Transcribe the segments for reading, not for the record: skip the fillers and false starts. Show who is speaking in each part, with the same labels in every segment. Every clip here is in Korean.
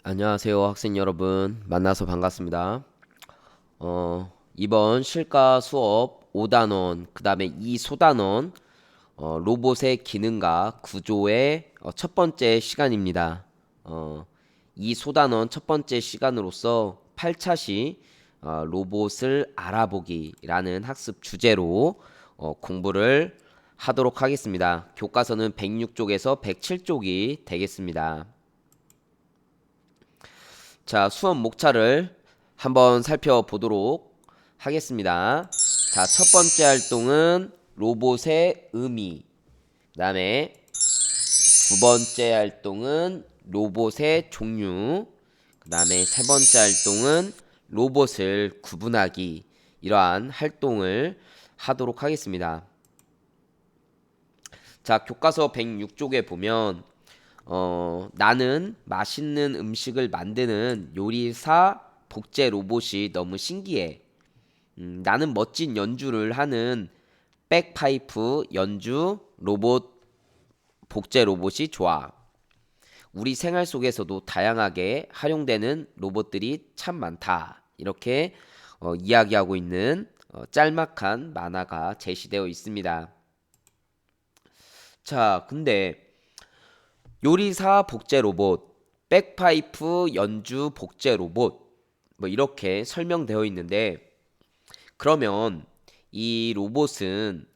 Speaker 1: 안녕하세요, 학생 여러분. 만나서 반갑습니다. 이번 실가 수업 5단원, 그 다음에 2소단원, 로봇의 기능과 구조의 첫 번째 시간입니다. 2소단원 첫 번째 시간으로서 8차시 로봇을 알아보기라는 학습 주제로 공부를 하도록 하겠습니다. 교과서는 106쪽에서 107쪽이 되겠습니다. 자, 수업 목차를 한번 살펴보도록 하겠습니다. 자, 첫 번째 활동은 로봇의 의미. 그 다음에 두 번째 활동은 로봇의 종류. 그 다음에 세 번째 활동은 로봇을 구분하기. 이러한 활동을 하도록 하겠습니다. 자, 교과서 106쪽에 보면 나는 맛있는 음식을 만드는 요리사 복제 로봇이 너무 신기해. 나는 멋진 연주를 하는 백파이프 연주 로봇 복제 로봇이 좋아. 우리 생활 속에서도 다양하게 활용되는 로봇들이 참 많다. 이렇게 이야기하고 있는 짤막한 만화가 제시되어 있습니다. 자, 근데 요리사 복제 로봇, 백파이프 연주 복제 로봇, 뭐 이렇게 설명되어 있는데, 그러면 이 로봇은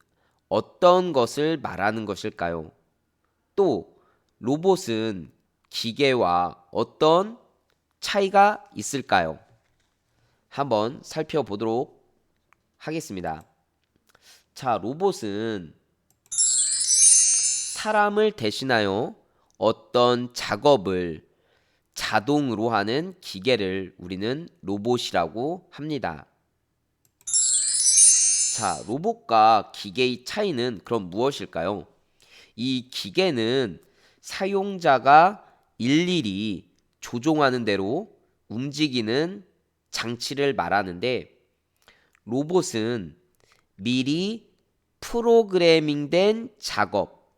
Speaker 1: 어떤 것을 말하는 것일까요? 또 로봇은 기계와 어떤 차이가 있을까요? 한번 살펴보도록 하겠습니다. 자, 로봇은 사람을 대신하여 어떤 작업을 자동으로 하는 기계를 우리는 로봇이라고 합니다. 자, 로봇과 기계의 차이는 그럼 무엇일까요? 이 기계는 사용자가 일일이 조종하는 대로 움직이는 장치를 말하는데, 로봇은 미리 프로그래밍된 작업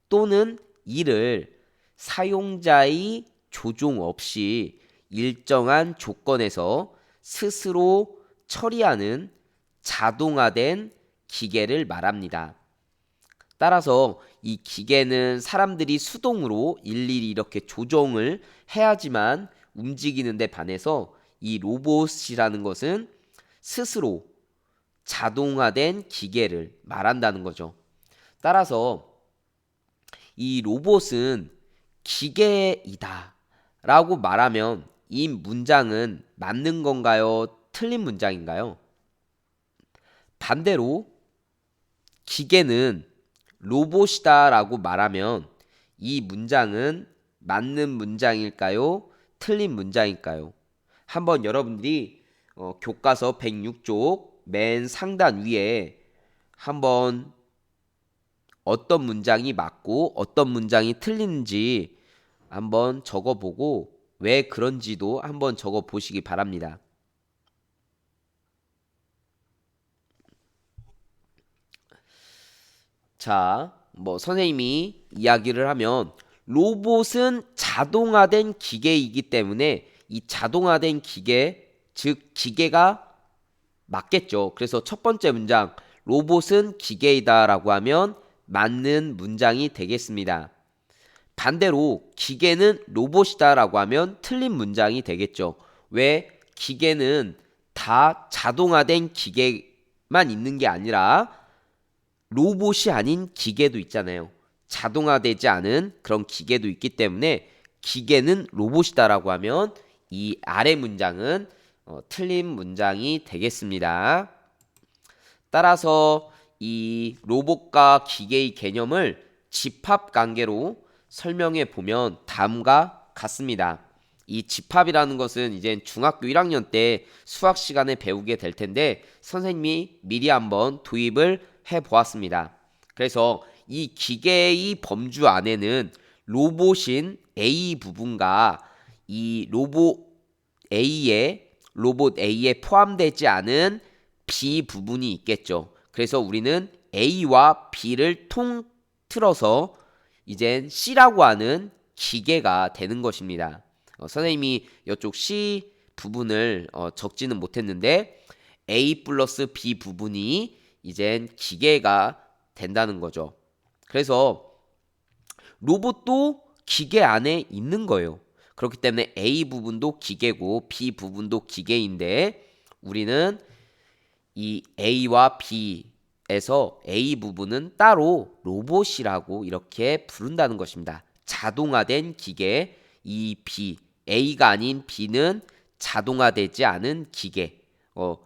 Speaker 1: 또는 일을 사용자의 조종 없이 일정한 조건에서 스스로 처리하는 자동화된 기계를 말합니다. 따라서 이 기계는 사람들이 수동으로 일일이 이렇게 조정을 해야지만 움직이는 데 반해서 이 로봇이라는 것은 스스로 자동화된 기계를 말한다는 거죠. 따라서 이 로봇은 기계이다 라고 말하면 이 문장은 맞는 건가요? 틀린 문장인가요? 반대로 기계는 로봇이다 라고 말하면 이 문장은 맞는 문장일까요? 틀린 문장일까요? 한번 여러분들이 교과서 106쪽 맨 상단 위에 한번 어떤 문장이 맞고 어떤 문장이 틀린지 한번 적어보고 왜 그런지도 한번 적어보시기 바랍니다. 자, 뭐 선생님이 이야기를 하면 로봇은 자동화된 기계이기 때문에 이 자동화된 기계, 즉 기계가 맞겠죠. 그래서 첫 번째 문장 로봇은 기계이다라고 하면 맞는 문장이 되겠습니다. 반대로 기계는 로봇이다라고 하면 틀린 문장이 되겠죠. 왜? 기계는 다 자동화된 기계만 있는 게 아니라 로봇이 아닌 기계도 있잖아요. 자동화되지 않은 그런 기계도 있기 때문에 기계는 로봇이다라고 하면 이 아래 문장은 틀린 문장이 되겠습니다. 따라서 이 로봇과 기계의 개념을 집합 관계로 설명해 보면 다음과 같습니다. 이 집합이라는 것은 이제 중학교 1학년 때 수학 시간에 배우게 될 텐데 선생님이 미리 한번 도입을 해 보았습니다. 그래서 이 기계의 범주 안에는 로봇인 A 부분과 이 로봇 A에 포함되지 않은 B 부분이 있겠죠. 그래서 우리는 A와 B를 통틀어서 이젠 C라고 하는 기계가 되는 것입니다. 선생님이 이쪽 C 부분을 적지는 못했는데 A 플러스 B 부분이 이젠 기계가 된다는 거죠. 그래서 로봇도 기계 안에 있는 거예요. 그렇기 때문에 A 부분도 기계고 B 부분도 기계인데 우리는 이 A와 B에서 A 부분은 따로 로봇이라고 이렇게 부른다는 것입니다. 자동화된 기계, 이 B, A가 아닌 B는 자동화되지 않은 기계.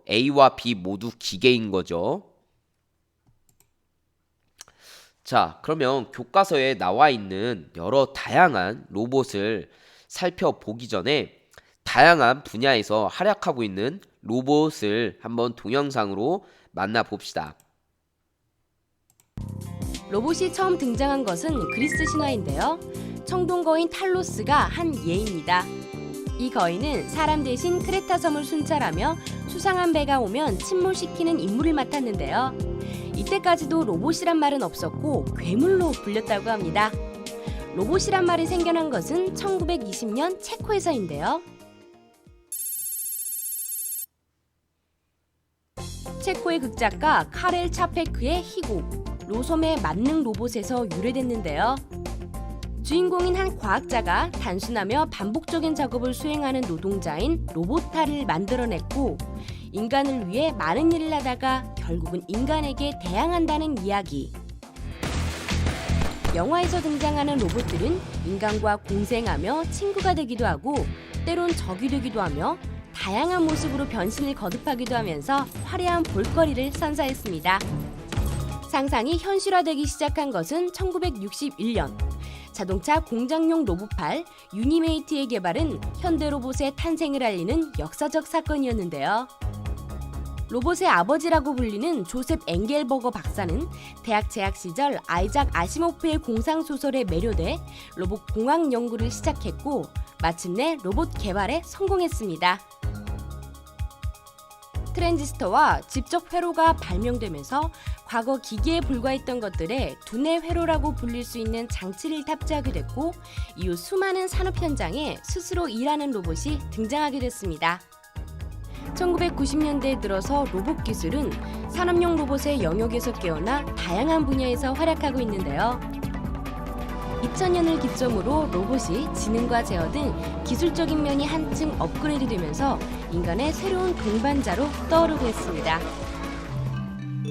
Speaker 1: A와 B 모두 기계인 거죠. 자, 그러면 교과서에 나와 있는 여러 다양한 로봇을 살펴보기 전에 다양한 분야에서 활약하고 있는 로봇을 한번 동영상으로 만나봅시다.
Speaker 2: 로봇이 처음 등장한 것은 그리스 신화인데요. 청동거인 탈로스가 한 예입니다. 이 거인은 사람 대신 크레타 섬을 순찰하며 수상한 배가 오면 침몰시키는 임무를 맡았는데요. 이때까지도 로봇이란 말은 없었고 괴물로 불렸다고 합니다. 로봇이란 말이 생겨난 것은 1920년 체코에서인데요. 체코의 극작가 카렐 차페크의 희곡 로솜의 만능 로봇에서 유래됐는데요. 주인공인 한 과학자가 단순하며 반복적인 작업을 수행하는 노동자인 로보타를 만들어냈고 인간을 위해 많은 일을 하다가 결국은 인간에게 대항한다는 이야기. 영화에서 등장하는 로봇들은 인간과 공생하며 친구가 되기도 하고 때론 적이 되기도 하며 다양한 모습으로 변신을 거듭하기도 하면서 화려한 볼거리를 선사했습니다. 상상이 현실화되기 시작한 것은 1961년. 자동차 공장용 로봇팔 유니메이트의 개발은 현대 로봇의 탄생을 알리는 역사적 사건이었는데요. 로봇의 아버지라고 불리는 조셉 엥겔버거 박사는 대학 재학 시절 아이작 아시모프의 공상 소설에 매료돼 로봇 공학 연구를 시작했고 마침내 로봇 개발에 성공했습니다. 트랜지스터와 집적 회로가 발명되면서 과거 기계에 불과했던 것들에 두뇌 회로라고 불릴 수 있는 장치를 탑재하게 됐고 이후 수많은 산업 현장에 스스로 일하는 로봇이 등장하게 됐습니다. 1990년대에 들어서 로봇 기술은 산업용 로봇의 영역에서 깨어나 다양한 분야에서 활약하고 있는데요. 2000년을 기점으로 로봇이 지능과 제어 등 기술적인 면이 한층 업그레이드되면서 인간의 새로운 동반자로 떠오르고 있습니다.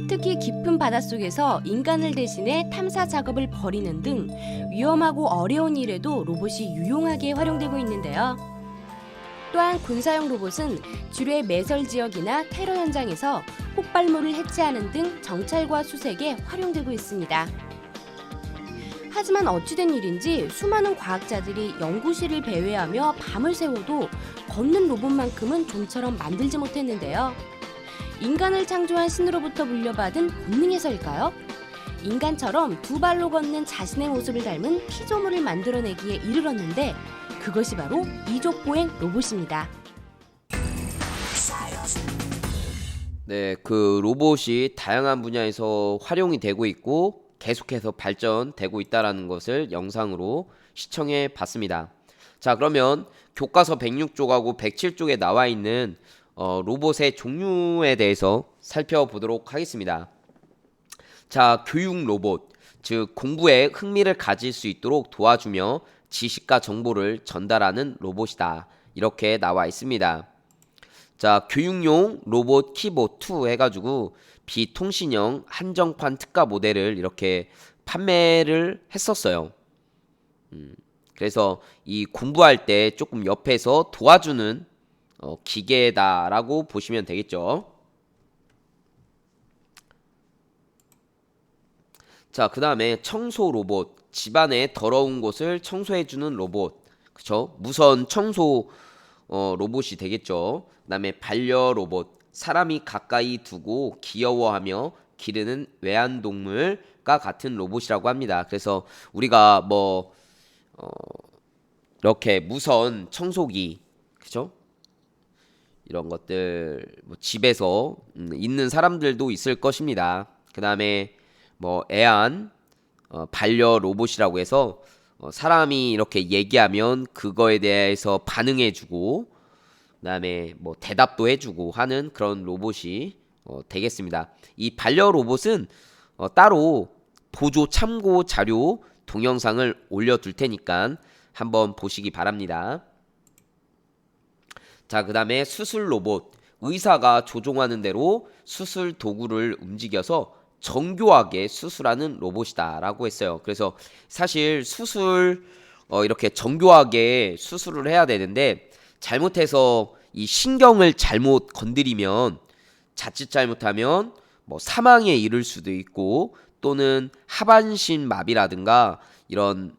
Speaker 2: 특히 깊은 바닷속에서 인간을 대신해 탐사 작업을 벌이는 등 위험하고 어려운 일에도 로봇이 유용하게 활용되고 있는데요. 또한 군사용 로봇은 주류의 매설 지역이나 테러 현장에서 폭발물을 해체하는 등 정찰과 수색에 활용되고 있습니다. 하지만 어찌된 일인지 수많은 과학자들이 연구실을 배회하며 밤을 새워도 걷는 로봇만큼은 좀처럼 만들지 못했는데요. 인간을 창조한 신으로부터 물려받은 본능에서일까요? 인간처럼 두 발로 걷는 자신의 모습을 닮은 피조물을 만들어내기에 이르렀는데 그것이 바로 이족보행 로봇입니다.
Speaker 1: 네, 그 로봇이 다양한 분야에서 활용이 되고 있고 계속해서 발전되고 있다는 것을 영상으로 시청해 봤습니다. 자, 그러면 교과서 106쪽하고 107쪽에 나와 있는 로봇의 종류에 대해서 살펴보도록 하겠습니다. 자, 교육 로봇, 즉 공부에 흥미를 가질 수 있도록 도와주며 지식과 정보를 전달하는 로봇이다. 이렇게 나와 있습니다. 자, 교육용 로봇 키보2 해가지고 비통신형 한정판 특가 모델을 이렇게 판매를 했었어요. 그래서 이 공부할 때 조금 옆에서 도와주는 기계다라고 보시면 되겠죠. 자, 그 다음에 청소 로봇, 집안의 더러운 곳을 청소해주는 로봇, 그쵸? 무선 청소 로봇이 되겠죠. 그 다음에 반려 로봇, 사람이 가까이 두고 귀여워하며 기르는 외환동물과 같은 로봇이라고 합니다. 그래서 우리가 뭐 이렇게 무선 청소기, 그죠? 이런 것들 뭐 집에서 있는 사람들도 있을 것입니다. 그 다음에 뭐 애완 반려 로봇이라고 해서 사람이 이렇게 얘기하면 그거에 대해서 반응해주고 그다음에 뭐 대답도 해주고 하는 그런 로봇이 되겠습니다. 이 반려 로봇은 따로 보조 참고 자료 동영상을 올려둘 테니까 한번 보시기 바랍니다. 자, 그다음에 수술 로봇. 의사가 조종하는 대로 수술 도구를 움직여서 정교하게 수술하는 로봇이다라고 했어요. 그래서 사실 수술 이렇게 정교하게 수술을 해야 되는데 잘못해서 이 신경을 잘못 건드리면 자칫 잘못하면 뭐 사망에 이를 수도 있고 또는 하반신 마비라든가 이런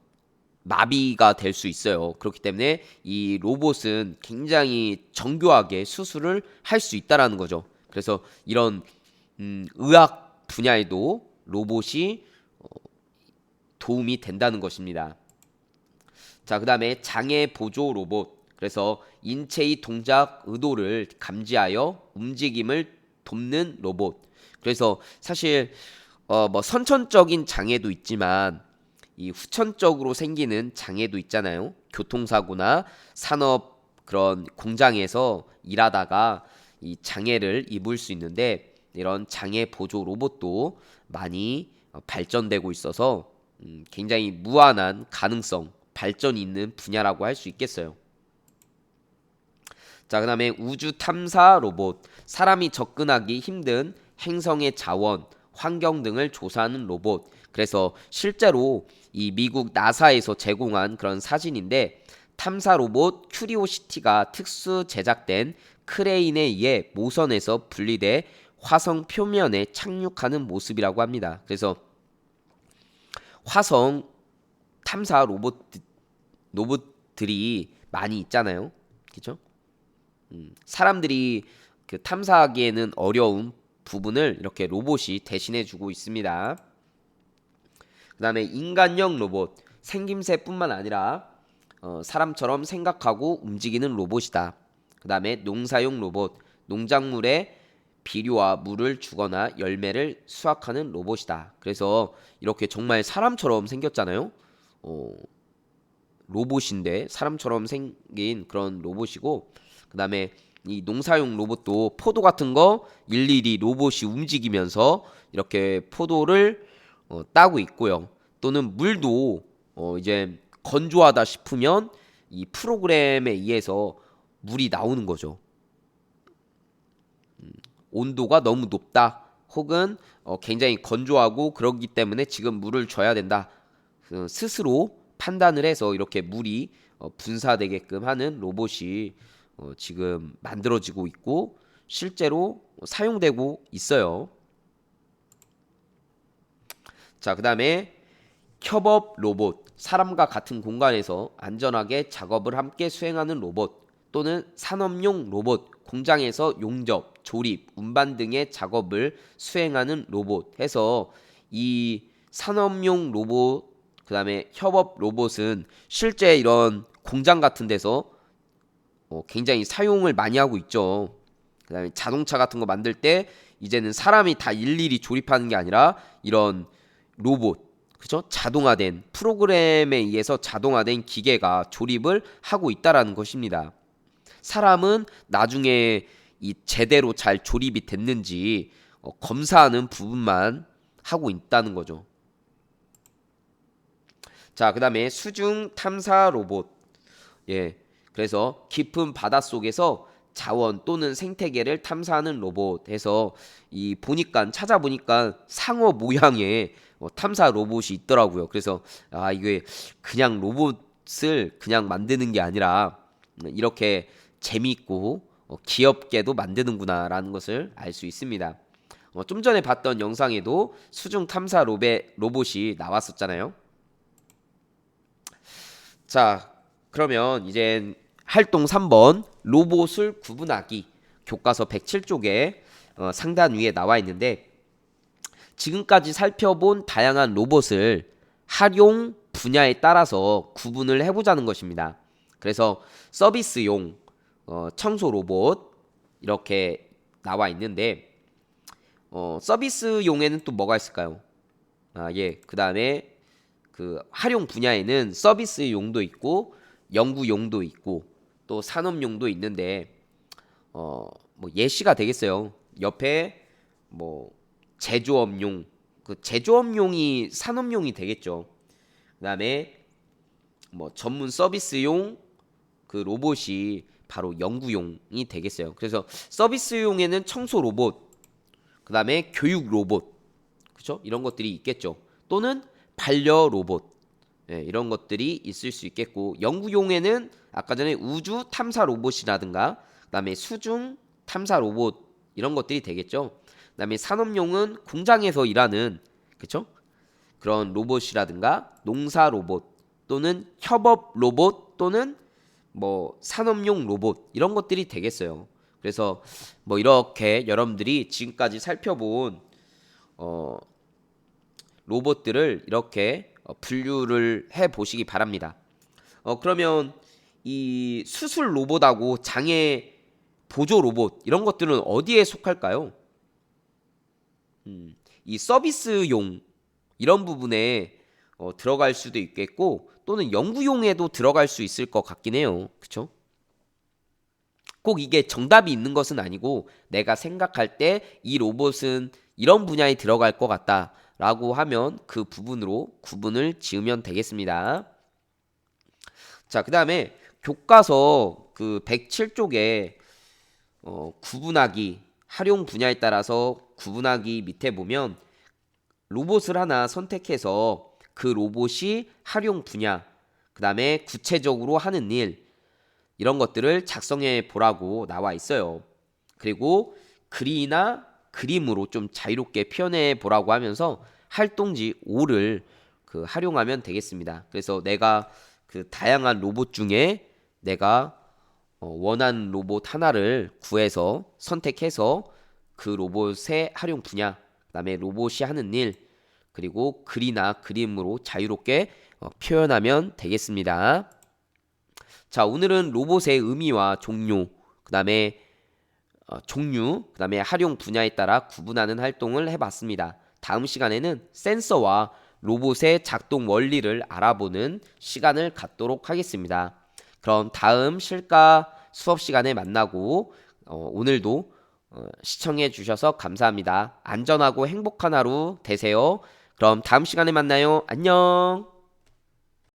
Speaker 1: 마비가 될 수 있어요. 그렇기 때문에 이 로봇은 굉장히 정교하게 수술을 할 수 있다라는 거죠. 그래서 이런 의학 분야에도 로봇이 도움이 된다는 것입니다. 자, 그다음에 장애 보조 로봇. 그래서 인체의 동작 의도를 감지하여 움직임을 돕는 로봇. 그래서 사실 뭐 선천적인 장애도 있지만 이 후천적으로 생기는 장애도 있잖아요. 교통사고나 산업 그런 공장에서 일하다가 이 장애를 입을 수 있는데 이런 장애 보조 로봇도 많이 발전되고 있어서 굉장히 무한한 가능성, 발전이 있는 분야라고 할 수 있겠어요. 자, 그다음에 우주 탐사 로봇. 사람이 접근하기 힘든 행성의 자원, 환경 등을 조사하는 로봇. 그래서 실제로 이 미국 나사에서 제공한 그런 사진인데 탐사 로봇 큐리오시티가 특수 제작된 크레인에 의해 모선에서 분리돼 화성 표면에 착륙하는 모습이라고 합니다. 그래서 화성 탐사 로봇들이 많이 있잖아요. 그죠? 사람들이 그 탐사하기에는 어려운 부분을 이렇게 로봇이 대신해 주고 있습니다. 그 다음에 인간형 로봇. 생김새뿐만 아니라 사람처럼 생각하고 움직이는 로봇이다. 그 다음에 농사용 로봇. 농작물에 비료와 물을 주거나 열매를 수확하는 로봇이다. 그래서 이렇게 정말 사람처럼 생겼잖아요. 로봇인데 사람처럼 생긴 그런 로봇이고 그 다음에 이 농사용 로봇도 포도 같은 거 일일이 로봇이 움직이면서 이렇게 포도를 따고 있고요. 또는 물도 이제 건조하다 싶으면 이 프로그램에 의해서 물이 나오는 거죠. 온도가 너무 높다 혹은 굉장히 건조하고 그러기 때문에 지금 물을 줘야 된다. 스스로 판단을 해서 이렇게 물이 분사되게끔 하는 로봇이 지금 만들어지고 있고 실제로 사용되고 있어요. 자, 그 다음에 협업 로봇. 사람과 같은 공간에서 안전하게 작업을 함께 수행하는 로봇 또는 산업용 로봇. 공장에서 용접, 조립, 운반 등의 작업을 수행하는 로봇 해서 이 산업용 로봇 그 다음에 협업 로봇은 실제 이런 공장 같은 데서 굉장히 사용을 많이 하고 있죠. 그 다음에 자동차 같은 거 만들 때 이제는 사람이 다 일일이 조립하는 게 아니라 이런 로봇, 그죠? 자동화된 프로그램에 의해서 자동화된 기계가 조립을 하고 있다라는 것입니다. 사람은 나중에 이 제대로 잘 조립이 됐는지 검사하는 부분만 하고 있다는 거죠. 자, 그 다음에 수중 탐사 로봇. 예. 그래서 깊은 바닷속에서 자원 또는 생태계를 탐사하는 로봇 해서 이 보니까 찾아보니까 상어 모양의 탐사 로봇이 있더라고요. 그래서 이게 그냥 로봇을 그냥 만드는 게 아니라 이렇게 재미있고 귀엽게도 만드는구나라는 것을 알 수 있습니다. 좀 전에 봤던 영상에도 수중 탐사 로봇이 나왔었잖아요. 자, 그러면 이제 활동 3번 로봇을 구분하기 교과서 107쪽에 상단 위에 나와 있는데 지금까지 살펴본 다양한 로봇을 활용 분야에 따라서 구분을 해보자는 것입니다. 그래서 서비스용 청소 로봇 이렇게 나와 있는데 서비스용에는 또 뭐가 있을까요? 예, 그 다음에 그 활용 분야에는 서비스용도 있고 연구용도 있고 또 산업용도 있는데 뭐 예시가 되겠어요. 옆에 뭐 제조업용, 그 제조업용이 산업용이 되겠죠. 그다음에 뭐 전문 서비스용 그 로봇이 바로 연구용이 되겠어요. 그래서 서비스용에는 청소 로봇, 그다음에 교육 로봇, 그렇죠? 이런 것들이 있겠죠. 또는 반려 로봇, 예, 이런 것들이 있을 수 있겠고, 연구용에는 아까 전에 우주 탐사 로봇이라든가, 그다음에 수중 탐사 로봇 이런 것들이 되겠죠. 그다음에 산업용은 공장에서 일하는, 그렇죠? 그런 로봇이라든가 농사 로봇 또는 협업 로봇 또는 뭐 산업용 로봇 이런 것들이 되겠어요. 그래서 뭐 이렇게 여러분들이 지금까지 살펴본 로봇들을 이렇게 분류를 해 보시기 바랍니다. 그러면 이 수술 로봇하고 장애 보조 로봇 이런 것들은 어디에 속할까요? 이 서비스용 이런 부분에 들어갈 수도 있겠고 또는 연구용에도 들어갈 수 있을 것 같긴 해요. 그쵸? 꼭 이게 정답이 있는 것은 아니고 내가 생각할 때 이 로봇은 이런 분야에 들어갈 것 같다라고 하면 그 부분으로 구분을 지으면 되겠습니다. 자, 그 다음에 교과서 그 107쪽에 구분하기, 활용 분야에 따라서 구분하기 밑에 보면 로봇을 하나 선택해서 그 로봇이 활용 분야, 그 다음에 구체적으로 하는 일, 이런 것들을 작성해 보라고 나와 있어요. 그리고 글이나 그림으로 좀 자유롭게 표현해 보라고 하면서 활동지 5를 그 활용하면 되겠습니다. 그래서 내가 그 다양한 로봇 중에 내가 원하는 로봇 하나를 구해서 선택해서 그 로봇의 활용 분야, 그다음에 로봇이 하는 일, 그리고 글이나 그림으로 자유롭게 표현하면 되겠습니다. 자, 오늘은 로봇의 의미와 종류, 그다음에 그다음에 활용 분야에 따라 구분하는 활동을 해봤습니다. 다음 시간에는 센서와 로봇의 작동 원리를 알아보는 시간을 갖도록 하겠습니다. 그럼 다음 실가 수업 시간에 만나고 오늘도 시청해 주셔서 감사합니다. 안전하고 행복한 하루 되세요. 그럼 다음 시간에 만나요. 안녕.